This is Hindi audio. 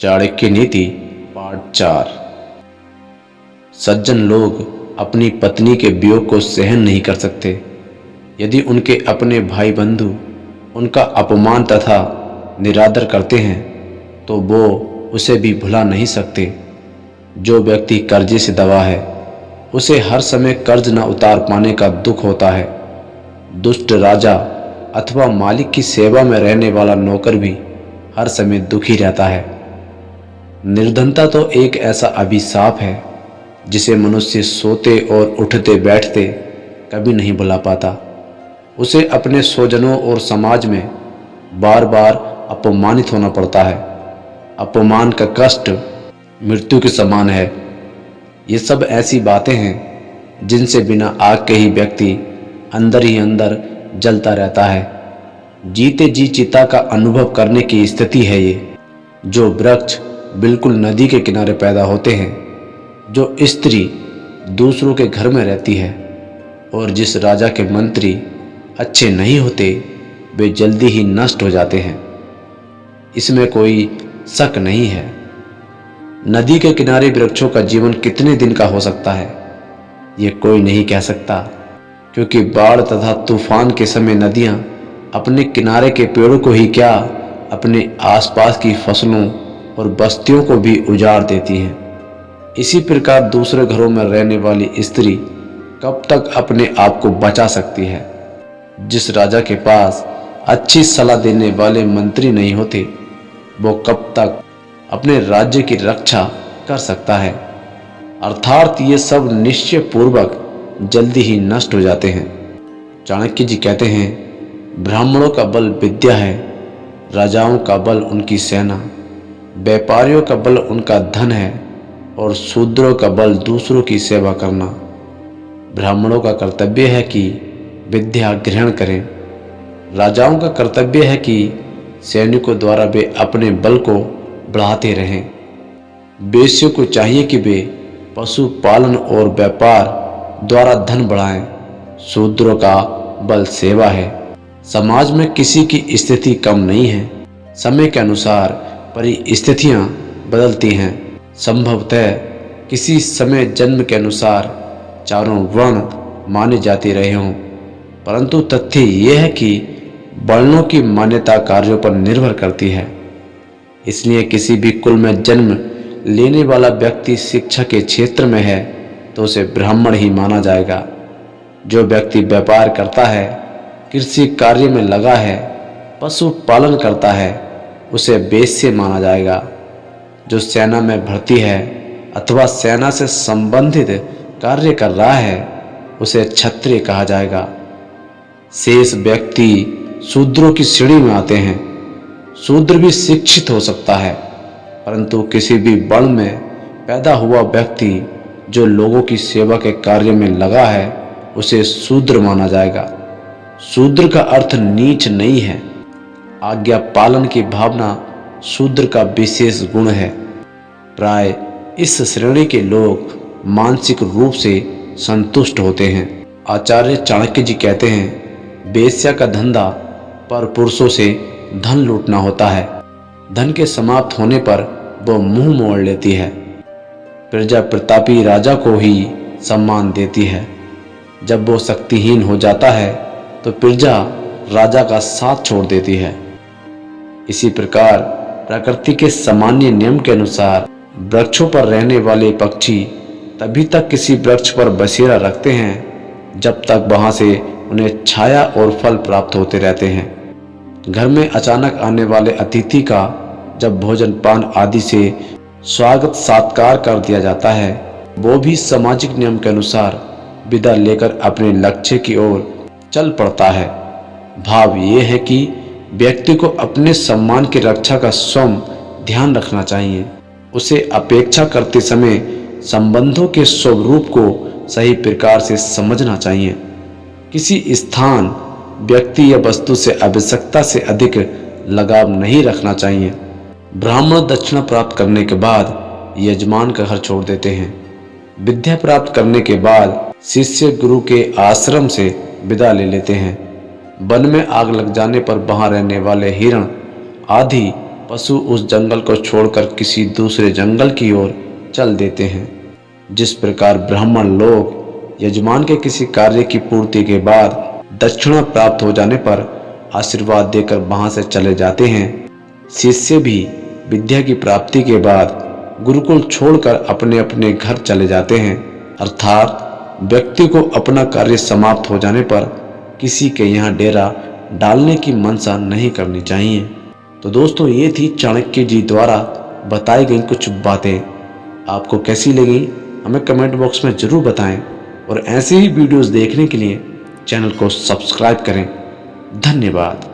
चाणक्य नीति पार्ट 4। सज्जन लोग अपनी पत्नी के वियोग को सहन नहीं कर सकते। यदि उनके अपने भाई बंधु उनका अपमान तथा निरादर करते हैं तो वो उसे भी भुला नहीं सकते। जो व्यक्ति कर्जे से दबा है उसे हर समय कर्ज न उतार पाने का दुख होता है। दुष्ट राजा अथवा मालिक की सेवा में रहने वाला नौकर भी हर समय दुखी रहता है। निर्धनता तो एक ऐसा अभिशाप है जिसे मनुष्य सोते और उठते बैठते कभी नहीं भुला पाता। उसे अपने स्वजनों और समाज में बार बार अपमानित होना पड़ता है। अपमान का कष्ट मृत्यु के समान है। ये सब ऐसी बातें हैं जिनसे बिना आग के ही व्यक्ति अंदर ही अंदर जलता रहता है। जीते जी चिता का अनुभव करने की स्थिति है ये। जो वृक्ष बिल्कुल नदी के किनारे पैदा होते हैं, जो स्त्री दूसरों के घर में रहती है और जिस राजा के मंत्री अच्छे नहीं होते वे जल्दी ही नष्ट हो जाते हैं, इसमें कोई शक नहीं है। नदी के किनारे वृक्षों का जीवन कितने दिन का हो सकता है ये कोई नहीं कह सकता, क्योंकि बाढ़ तथा तूफान के समय नदियाँ अपने किनारे के पेड़ों को ही क्या, अपने आसपास की फसलों और बस्तियों को भी उजाड़ देती हैं। इसी प्रकार दूसरे घरों में रहने वाली स्त्री कब तक अपने आप को बचा सकती है। जिस राजा के पास अच्छी सलाह देने वाले मंत्री नहीं होते वो कब तक अपने राज्य की रक्षा कर सकता है। अर्थात ये सब निश्चय पूर्वक जल्दी ही नष्ट हो जाते हैं। चाणक्य जी कहते हैं, ब्राह्मणों का बल विद्या है, राजाओं का बल उनकी सेना, व्यापारियों का बल उनका धन है और शूद्रों का बल दूसरों की सेवा करना। ब्राह्मणों का कर्तव्य है कि विद्या ग्रहण करें। राजाओं का कर्तव्य है कि सैनिकों द्वारा वे अपने बल को बढ़ाते रहें। वेश्यों को चाहिए कि वे पशुपालन और व्यापार द्वारा धन बढ़ाएं। शूद्रों का बल सेवा है। समाज में किसी की स्थिति कम नहीं है। समय के अनुसार परिस्थितियां बदलती हैं। संभवतः किसी समय जन्म के अनुसार चारों वर्ण माने जाते रहे हों, परंतु तथ्य यह है कि वर्णों की मान्यता कार्यों पर निर्भर करती है। इसलिए किसी भी कुल में जन्म लेने वाला व्यक्ति शिक्षा के क्षेत्र में है तो उसे ब्राह्मण ही माना जाएगा। जो व्यक्ति व्यापार करता है, कृषि कार्य में लगा है, पशु पालन करता है, उसे वैश्य माना जाएगा। जो सेना में भर्ती है अथवा सेना से संबंधित कार्य कर रहा है उसे क्षत्रिय कहा जाएगा। शेष व्यक्ति शूद्रों की श्रेणी में आते हैं। शूद्र भी शिक्षित हो सकता है, परंतु किसी भी वर्ण में पैदा हुआ व्यक्ति जो लोगों की सेवा के कार्य में लगा है उसे शूद्र माना जाएगा। शूद्र का अर्थ नीच नहीं है। आज्ञा पालन की भावना शूद्र का विशेष गुण है। प्राय इस श्रेणी के लोग मानसिक रूप से संतुष्ट होते हैं। आचार्य चाणक्य जी कहते हैं, वेश्या का धंधा पर पुरुषों से धन लूटना होता है। धन के समाप्त होने पर वो मुंह मोड़ लेती है। प्रजा प्रतापी राजा को ही सम्मान देती है। जब वो शक्तिहीन हो जाता है तो प्रजा राजा का साथ छोड़ देती है। इसी प्रकार प्रकृति के सामान्य नियम के अनुसार वृक्षों पर रहने वाले पक्षी तभी तक किसी वृक्ष पर बसेरा रखते हैं जब तक वहां से उन्हें छाया और फल प्राप्त होते रहते हैं। घर में अचानक आने वाले अतिथि का जब भोजन पान आदि से स्वागत सत्कार कर दिया जाता है, वो भी सामाजिक नियम के अनुसार विदा लेकर अपने लक्ष्य की ओर चल पड़ता है। भाव ये है कि व्यक्ति को अपने सम्मान की रक्षा का स्वयं ध्यान रखना चाहिए। उसे अपेक्षा करते समय संबंधों के स्वरूप को सही प्रकार से समझना चाहिए। किसी स्थान, व्यक्ति या वस्तु से आवश्यकता से अधिक लगाव नहीं रखना चाहिए। ब्राह्मण दक्षिणा प्राप्त करने के बाद यजमान का घर छोड़ देते हैं। विद्या प्राप्त करने के बाद शिष्य गुरु के आश्रम से विदा ले लेते हैं। वन में आग लग जाने पर वहां रहने वाले हिरण आदि पशु उस जंगल को छोड़कर किसी दूसरे जंगल की ओर चल देते हैं। जिस प्रकार ब्राह्मण लोग यजमान के किसी कार्य की पूर्ति के बाद दक्षिणा प्राप्त हो जाने पर आशीर्वाद देकर वहां से चले जाते हैं, शिष्य भी विद्या की प्राप्ति के बाद गुरुकुल छोड़कर अपने अपने घर चले जाते हैं। अर्थात व्यक्ति को अपना कार्य समाप्त हो जाने पर किसी के यहाँ डेरा डालने की मंशा नहीं करनी चाहिए। तो दोस्तों, ये थी चाणक्य जी द्वारा बताई गई कुछ बातें। आपको कैसी लगी हमें कमेंट बॉक्स में ज़रूर बताएं और ऐसे ही वीडियोस देखने के लिए चैनल को सब्सक्राइब करें। धन्यवाद।